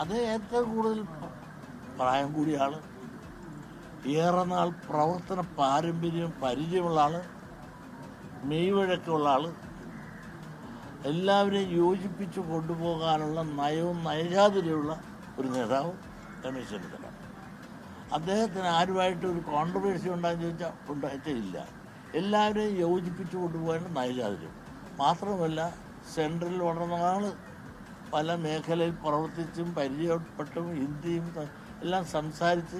അത് ഏറ്റവും കൂടുതൽ പ്രായം കൂടിയ ആൾ, ഏറെ നാൾ പ്രവർത്തന പാരമ്പര്യം പരിചയമുള്ള ആൾ, മെയ്വഴക്കമുള്ള ആൾ, എല്ലാവരെയും യോജിപ്പിച്ച് കൊണ്ടുപോകാനുള്ള നയവും നയചാതുര്യമുള്ള ഒരു നേതാവ് രമേശ് ചെന്നിത്തല. അദ്ദേഹത്തിന് ആരുമായിട്ട് ഒരു കോൺട്രവേഴ്സി ഉണ്ടായെന്ന് ഉണ്ടായിട്ടില്ല. എല്ലാവരെയും യോജിപ്പിച്ച് കൊണ്ടുപോകാനുള്ള നയചാതുര്യം മാത്രമല്ല, സെൻട്രലിൽ വളരെ നാൾ പല മേഖലയിൽ പ്രവർത്തിച്ചും പരിചയപ്പെട്ടും ഹിന്ദിയും എല്ലാം സംസാരിച്ച്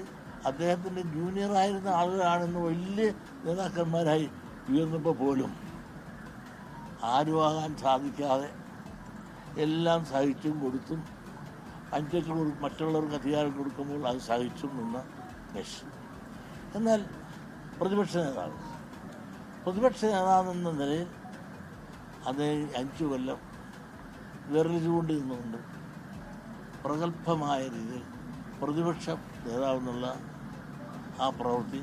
അദ്ദേഹത്തിൻ്റെ ജൂനിയറായിരുന്ന ആളുകളാണെന്ന് വലിയ നേതാക്കന്മാരായി ഉയർന്നപ്പോൾ പോലും ആരുമാകാൻ സാധിക്കാതെ എല്ലാം സഹിച്ചും കൊടുത്തും മറ്റുള്ളവർക്ക് അധികാരം കൊടുക്കുമ്പോൾ അത് സഹിച്ചും നിന്ന മെഷ്. എന്നാൽ പ്രതിപക്ഷ നേതാവെന്ന നിലയിൽ അദ്ദേഹം 5 കൊല്ലം വിരലിച്ചുകൊണ്ട് നിന്നുകൊണ്ട് പ്രഗത്ഭമായ രീതിയിൽ പ്രതിപക്ഷ നേതാവെന്നുള്ള ആ പ്രവൃത്തി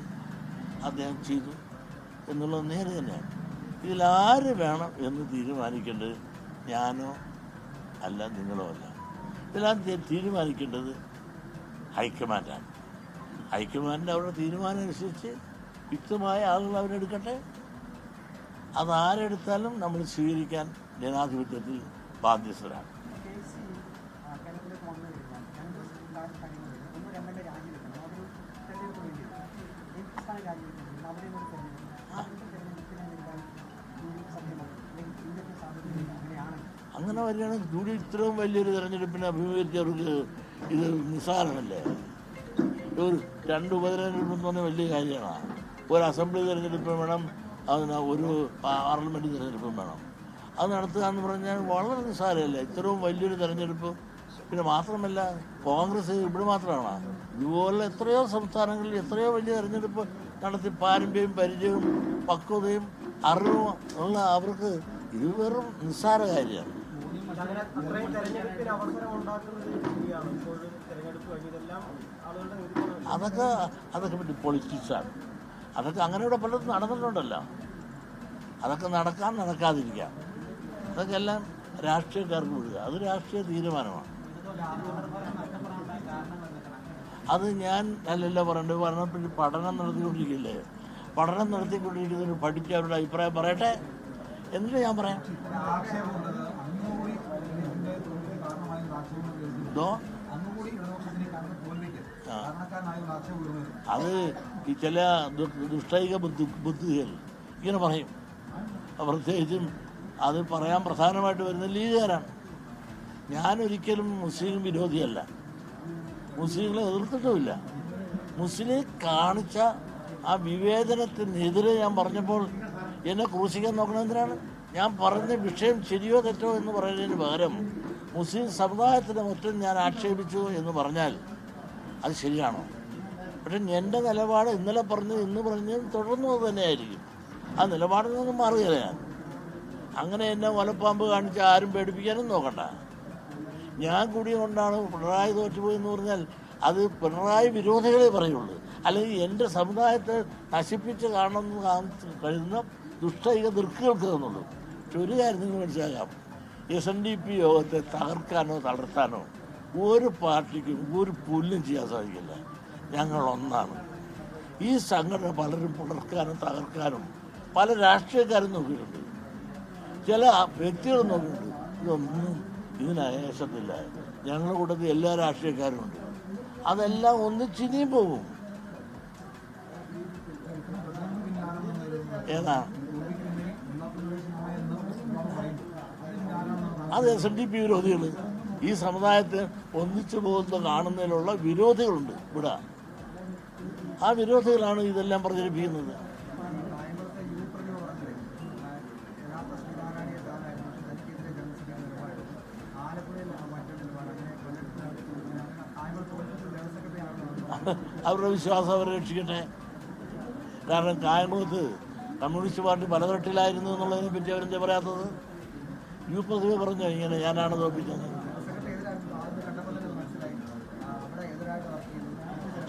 അദ്ദേഹം ചെയ്തു എന്നുള്ളത് നേരെ തന്നെയാണ്. ഇതിലാര് വേണം എന്ന് തീരുമാനിക്കേണ്ടത് ഞാനോ അല്ല, നിങ്ങളോ അല്ല. ഇതിലാദ്യം തീരുമാനിക്കേണ്ടത് ഹൈക്കമാൻഡാണ്. ഹൈക്കമാൻഡ് അവരുടെ തീരുമാനം അനുസരിച്ച് യുക്തമായ ആളുകൾ അവരെടുക്കട്ടെ. അതാരെടുത്താലും നമ്മൾ സ്വീകരിക്കാൻ ജനാധിപത്യത്തിൽ ബാധ്യസ്ഥരാണ്. അങ്ങനെ വരികയാണെങ്കിൽ കൂടി ഇത്രയും വലിയൊരു തെരഞ്ഞെടുപ്പിനെ അഭിമുഖീകരിച്ചവർക്ക് ഇത് നിസ്സാരമല്ലേ? ഒരു 2 ഉപതെരഞ്ഞെടുപ്പ് എന്ന് പറഞ്ഞാൽ വലിയ കാര്യമാണ്. ഒരു അസംബ്ലി തെരഞ്ഞെടുപ്പ് വേണം, അതിന് ഒരു പാർലമെൻറ്റ് തെരഞ്ഞെടുപ്പും വേണം. അത് നടത്തുക എന്ന് പറഞ്ഞാൽ വളരെ നിസ്സാരമല്ല. ഇത്രയും വലിയൊരു തെരഞ്ഞെടുപ്പ്. പിന്നെ മാത്രമല്ല, കോൺഗ്രസ് ഇവിടെ മാത്രമാണ്, ഇതുപോലെ എത്രയോ സംസ്ഥാനങ്ങളിൽ എത്രയോ വലിയ തെരഞ്ഞെടുപ്പ് നടത്തി പാരമ്പര്യവും പരിചയവും പക്വതയും അറിവും ഉള്ള അവർക്ക് ഇത് വെറും നിസ്സാര കാര്യമാണ്. അതൊക്കെ പറ്റി പൊളിറ്റിക്സാണ്. അതൊക്കെ അങ്ങനെയുള്ള പലതും നടന്നിട്ടുണ്ടല്ലോ. അതൊക്കെ നടക്കാതിരിക്കാം. അതൊക്കെ എല്ലാം രാഷ്ട്രീയക്കാർക്ക് വിടുക. അത് രാഷ്ട്രീയ തീരുമാനമാണ്. അത് ഞാൻ അല്ലല്ലോ പറയേണ്ടത്. പറഞ്ഞപ്പോൾ പഠനം നടത്തിക്കൊണ്ടിരിക്കില്ലേ? പഠനം നടത്തിക്കൊണ്ടിരിക്കുന്നതിന് പഠിച്ച് അവരുടെ അഭിപ്രായം പറയട്ടെ, എന്നിട്ട് ഞാൻ പറയാം. അത് ഈ ചില ദുഷ്ടൈക ബുദ്ധികൾ ഇങ്ങനെ പറയും. പ്രത്യേകിച്ചും അത് പറയാൻ പ്രധാനമായിട്ട് വരുന്ന ലീഗുകാരാണ്. ഞാനൊരിക്കലും മുസ്ലിം വിരോധിയല്ല, മുസ്ലിങ്ങളെ എതിർത്തിട്ടുമില്ല. മുസ്ലിം കാണിച്ച ആ വിവേചനത്തിനെതിരെ ഞാൻ പറഞ്ഞപ്പോൾ എന്നെ ക്രൂശിക്കാൻ നോക്കണം എന്തിനാണ്? ഞാൻ പറഞ്ഞ വിഷയം ശരിയോ തെറ്റോ എന്ന് പറയുന്നതിന് പകരം മുസ്ലിം സമുദായത്തിനെ മറ്റും ഞാൻ ആക്ഷേപിച്ചു എന്ന് പറഞ്ഞാൽ അത് ശരിയാണോ? പക്ഷെ എൻ്റെ നിലപാട് ഇന്നലെ പറഞ്ഞത് ഇന്ന് പറഞ്ഞത് തുടർന്നു തന്നെയായിരിക്കും. ആ നിലപാടിൽ നിന്നും മാറുകയില്ല ഞാൻ. അങ്ങനെ എന്നെ വലപ്പാമ്പ് കാണിച്ച് ആരും പേടിപ്പിക്കാനും നോക്കണ്ട. ഞാൻ കൂടിയ കൊണ്ടാണ് പിണറായി തോറ്റുപോയെന്ന് പറഞ്ഞാൽ അത് പിണറായി വിരോധികളെ പറയുള്ളൂ. അല്ലെങ്കിൽ എൻ്റെ സമുദായത്തെ നശിപ്പിച്ച് കാണണമെന്ന് കഴിയുന്ന ദുഷ്ടൈക ദൃക്കുകൾക്ക് തന്നുള്ളൂ. പക്ഷെ ഒരു കാര്യം നിങ്ങൾ മനസ്സിലാക്കാം, SNDP യോഗത്തെ തകർക്കാനോ തളർത്താനോ ഒരു പാർട്ടിക്കും ഒരു പുല്ലും ചെയ്യാൻ സാധിക്കില്ല. ഞങ്ങൾ ഒന്നാണ്. ഈ സംഘടന പലരും പുലർക്കാനും തകർക്കാനും പല രാഷ്ട്രീയക്കാരും നോക്കിയിട്ടുണ്ട്, ചില വ്യക്തികൾ നോക്കിയിട്ടുണ്ട്. ഇതൊന്നും ഇതിനേശത്തില്ല. ഞങ്ങളുടെ കൂട്ടത്തിൽ എല്ലാ രാഷ്ട്രീയക്കാരും ഉണ്ട്. അതെല്ലാം ഒന്നിച്ചിനിയും പോകും. ഏതാ അത്? SNDP വിരോധികൾ ഈ സമുദായത്തെ ഒന്നിച്ചു പോകുന്ന കാണുന്നതിലുള്ള വിരോധികളുണ്ട് ഇവിടെ. ആ വിരോധികളാണ് ഇതെല്ലാം പ്രചരിപ്പിക്കുന്നത്. അവരുടെ വിശ്വാസം അവരെ രക്ഷിക്കട്ടെ. കാരണം കായംകുളത്ത് കമ്മ്യൂണിസ്റ്റ് പാർട്ടി പലതട്ടിലായിരുന്നു എന്നുള്ളതിനെ പറ്റി അവരെന്താ പറയാത്തത്? യൂപ്പതിവെ പറഞ്ഞോ ഇങ്ങനെ ഞാനാണ് തോൽപ്പിച്ചത്?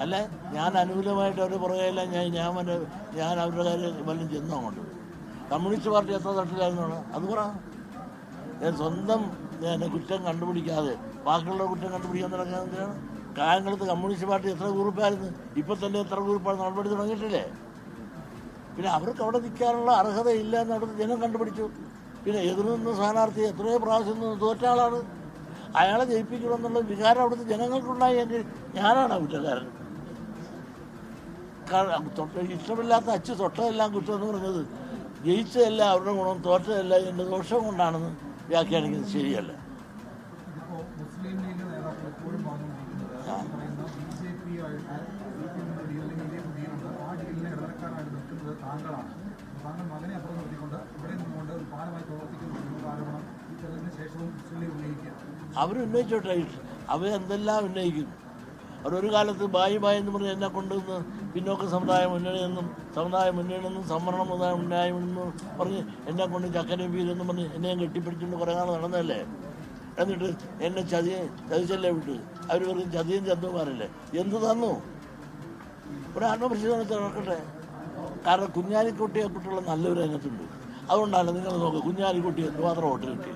അല്ല, ഞാൻ അനുകൂലമായിട്ട് അവർ പറയുകയില്ല. ഞാൻ അവരുടെ കാര്യം വല്ലതും ചെന്നോ കൊണ്ട്. കമ്മ്യൂണിസ്റ്റ് പാർട്ടി എത്ര തട്ടിലായിരുന്നു അത് പറ. ഞാൻ സ്വന്തം കുറ്റം കണ്ടുപിടിക്കാതെ ബാക്കിയുള്ള കുറ്റം കണ്ടുപിടിക്കാൻ നടക്കാൻ എന്തിനാണ്? കായംകുളത്ത് കമ്മ്യൂണിസ്റ്റ് പാർട്ടി എത്ര ഗ്രൂപ്പായിരുന്നു, ഇപ്പം തന്നെ എത്ര ഗ്രൂപ്പാണ് നടപടി തുടങ്ങിയിട്ടില്ലേ? പിന്നെ അവർക്ക് അവിടെ നിൽക്കാനുള്ള അർഹതയില്ല എന്ന് അവിടുത്തെ ജനം കണ്ടുപിടിച്ചു. പിന്നെ എതിർനിന്ന സ്ഥാനാർത്ഥി എത്രയോ പ്രാവശ്യം തോറ്റ ആളാണ്. അയാളെ ജയിപ്പിക്കണമെന്നുള്ള വികാരം അവിടുത്തെ ജനങ്ങൾക്കുണ്ടായി. എങ്കിൽ ഞാനാണ് കുറ്റക്കാരൻ. ഇഷ്ടമില്ലാത്ത അച്ചു തൊട്ടതെല്ലാം കുറ്റം എന്ന് പറഞ്ഞത് ജയിച്ചതല്ല അവരുടെ ഗുണം, തോറ്റതല്ല എൻ്റെ ദോഷം കൊണ്ടാണെന്ന് വ്യാഖ്യാനിക്കുന്നത് ശരിയല്ല. അവരുന്നയിച്ചോട്ടെ, അവരെന്തെല്ലാം ഉന്നയിക്കും. അവരൊരു കാലത്ത് ബായി എന്ന് പറഞ്ഞ് എന്നെ കൊണ്ടുവന്ന് പിന്നോക്ക സമുദായ മുന്നണിയെന്നും സംവരണം മുന്നായെന്നും പറഞ്ഞ് എന്നെ കൊണ്ട് ചക്കരയും വീരെന്നും പറഞ്ഞ് എന്നെയും കെട്ടിപ്പിടിച്ചുകൊണ്ട് കുറേ നാൾ നടന്നതല്ലേ. എന്നിട്ട് എന്നെ ചതിച്ചല്ലേ വിട്ട്. അവർ പറയും ചതിയും ചന്തുമാരല്ലേ. എന്ത് തന്നു? ഒരു ആത്മപരിശോധന നടക്കട്ടെ. കാരണം കുഞ്ഞാലിക്കുട്ടിയെ കുട്ടിയുള്ള നല്ലൊരു രംഗത്തുണ്ട്. അതുകൊണ്ടാണ് നിങ്ങൾ നോക്കുക, കുഞ്ഞാലിക്കുട്ടി എന്തുമാത്രം വോട്ട് കിട്ടി.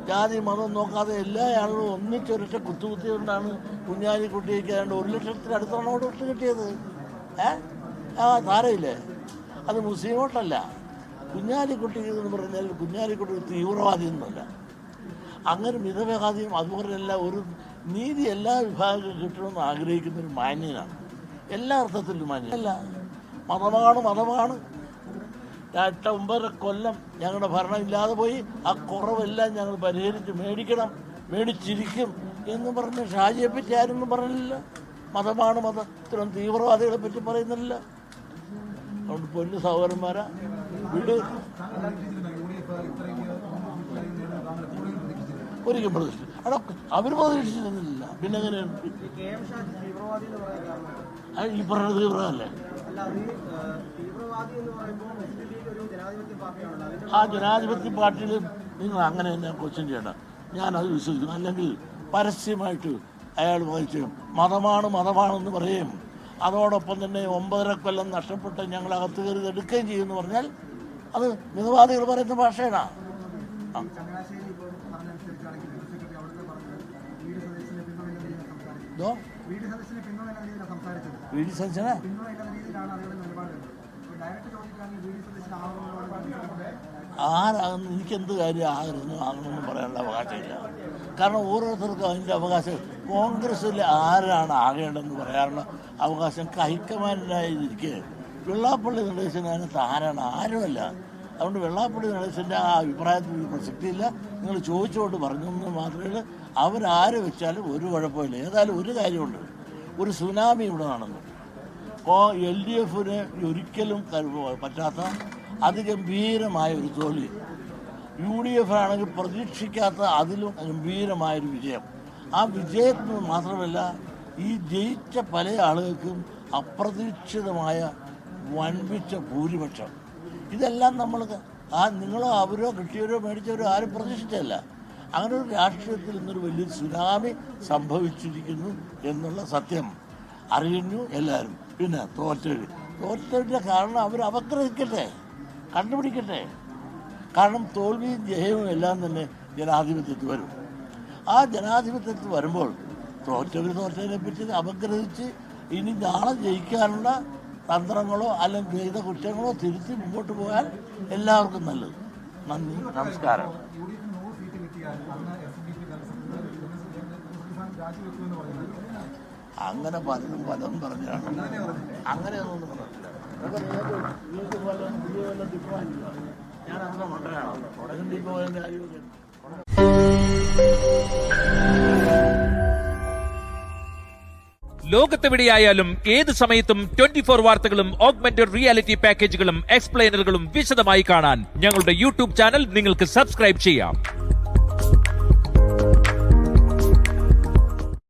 ജാതി മതം നോക്കാതെ എല്ലാ ആളുകളും ഒന്നിച്ചൊരൊറ്റ കുത്തുകുത്തിയോണ്ടാണ് കുഞ്ഞാലിക്കുട്ടിക്ക് ഏതാണ്ട് 1 ലക്ഷത്തിന് അടുത്താണ് വോട്ട് കിട്ടിയത്. താരയില്ലേ, അത് മുസ്ലിം വോട്ടല്ല. കുഞ്ഞാലിക്കുട്ടി എന്ന് പറഞ്ഞാൽ കുഞ്ഞാലിക്കുട്ടി തീവ്രവാദി ഒന്നുമല്ല. അങ്ങനെ മിതവാദിയും അതുപോലെ അല്ല, ഒരു നീതി എല്ലാ വിഭാഗങ്ങളും കിട്ടണമെന്ന് ആഗ്രഹിക്കുന്നൊരു മാന്യനാണ്. എല്ലാ അർത്ഥത്തിലും മാന്യനല്ല. മതമാണ്. 8-9 കൊല്ലം ഞങ്ങളുടെ ഭരണം ഇല്ലാതെ പോയി. ആ കുറവെല്ലാം ഞങ്ങൾ പരിഹരിച്ച് മേടിച്ചിരിക്കും എന്ന് പറഞ്ഞ് ഷാജിയെ പറ്റി ആരൊന്നും പറഞ്ഞില്ല. മതമാണ് ഇത്തരം തീവ്രവാദികളെ പറ്റി പറയുന്നില്ല. അതുകൊണ്ട് പൊന്നു സഹോദരന്മാരാ, വീട് ഒരിക്കലും പ്രതീക്ഷിച്ചു. അവിടെ അവർ പ്രതീക്ഷിച്ചിരുന്നില്ല. പിന്നെ എങ്ങനെയാണ് ഈ പറഞ്ഞ തീവ്രമല്ലേ? ആ ജനാധിപത്യ പാർട്ടിയിൽ നിങ്ങൾ അങ്ങനെ തന്നെ ക്വസ്റ്റ്യൻ ചെയ്യണം. ഞാനത് വിശ്വസിക്കുന്നു. അല്ലെങ്കിൽ പരസ്യമായിട്ട് അയാൾ വായിച്ചു മതമാണെന്ന് പറയും. അതോടൊപ്പം തന്നെ 9.5 കൊല്ലം നഷ്ടപ്പെട്ട് ഞങ്ങൾ അകത്ത് കയറി എടുക്കുകയും ചെയ്യുമെന്ന് പറഞ്ഞാൽ അത് മിതവാദികൾ പറയുന്ന ഭാഷയാണ്. ആരാകുന്നു എനിക്കെന്ത് കാര്യം ആകണമെന്ന് പറയാനുള്ള അവകാശമില്ല. കാരണം ഓരോരുത്തർക്കും അതിൻ്റെ അവകാശം. കോൺഗ്രസ്സിൽ ആരാണ് ആകേണ്ടതെന്ന് പറയാനുള്ള അവകാശം ഹൈക്കമാൻഡിനായിരിക്കെ. വെള്ളാപ്പള്ളി നടേശൻ അതിനകത്ത് ആരുമല്ല. അതുകൊണ്ട് വെള്ളാപ്പള്ളി നടേശൻ്റെ ആ അഭിപ്രായത്തിൽ പ്രസക്തിയില്ല. നിങ്ങൾ ചോദിച്ചുകൊണ്ട് പറഞ്ഞെന്ന് മാത്രമേ അവരാര് വെച്ചാലും ഒരു കുഴപ്പമില്ല. ഏതായാലും ഒരു കാര്യമുണ്ട്, ഒരു സുനാമി ഇവിടെ നടന്നു. LDFന് ഒരിക്കലും പറ്റാത്ത അതിഗംഭീരമായ ഒരു തോൽവി. UDF ആണെങ്കിൽ പ്രതീക്ഷിക്കാത്ത അതിലും ഗംഭീരമായൊരു വിജയം. ആ വിജയത്തിന് മാത്രമല്ല, ഈ ജയിച്ച പല ആളുകൾക്കും അപ്രതീക്ഷിതമായ വൻപിച്ച ഭൂരിപക്ഷം. ഇതെല്ലാം നിങ്ങളോ അവരോ കിട്ടിയവരോ മേടിച്ചവരോ ആരും പ്രതീക്ഷിച്ചല്ല. അങ്ങനെ ഒരു രാഷ്ട്രീയത്തിൽ ഇന്നൊരു വലിയൊരു സുനാമി സംഭവിച്ചിരിക്കുന്നു എന്നുള്ള സത്യം അറിയുന്നു എല്ലാവരും. പിന്നെ തോറ്റതിൻ്റെ കാരണം അവർ അപഗ്രഹിക്കട്ടെ, കണ്ടുപിടിക്കട്ടെ. കാരണം തോൽവിയും ജയവും എല്ലാം തന്നെ ജനാധിപത്യത്തിൽ വരും. ആ ജനാധിപത്യത്തിൽ വരുമ്പോൾ തോറ്റതിനെ പറ്റി അപഗ്രഹിച്ച് ഇനി നാളെ ജയിക്കാനുള്ള തന്ത്രങ്ങളോ അല്ലെങ്കിൽ ചെയ്ത കുറ്റങ്ങളോ തിരുത്തി മുമ്പോട്ട് പോയാൽ എല്ലാവർക്കും നല്ലത്. നന്ദി, നമസ്കാരം. അങ്ങനെ പലതും പറഞ്ഞാണ്. അങ്ങനെയൊന്നും പറഞ്ഞില്ല. ഞാൻ അങ്ങനെ മണ്ടനാണ്. ഉടനെ ഇപ്പോൾ എൻ്റെ ആരോഗ്യം ലോകത്തെവിടെയായാലും ഏത് സമയത്തും 24 വാർത്തകളും ഓഗ്മെന്റഡ് റിയാലിറ്റി പാക്കേജുകളും എക്സ്പ്ലെയിനറുകളും വിശദമായി കാണാൻ ഞങ്ങളുടെ യൂട്യൂബ് ചാനൽ നിങ്ങൾക്ക് സബ്സ്ക്രൈബ് ചെയ്യാം.